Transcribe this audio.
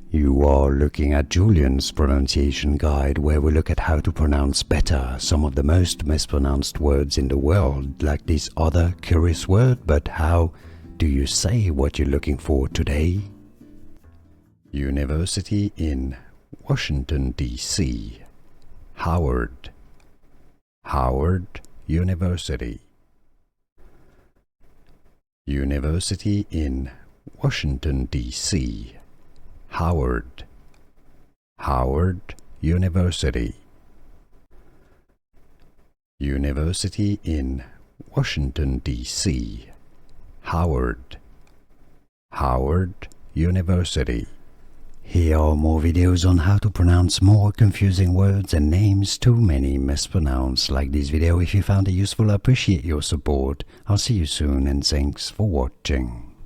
You are looking at Julian's pronunciation guide, where we look at how to pronounce better some of the most mispronounced words in the world, like this other curious word. But how do you say what you're looking for today? University in Washington, D.C. Howard. Howard University. University in Washington, D.C. Howard. Howard University. University in Washington, D.C. Howard. Howard University. Here are more videos on how to pronounce more confusing words and names too many mispronounced. Like this video if you found it useful. I appreciate your support. I'll see you soon and thanks for watching.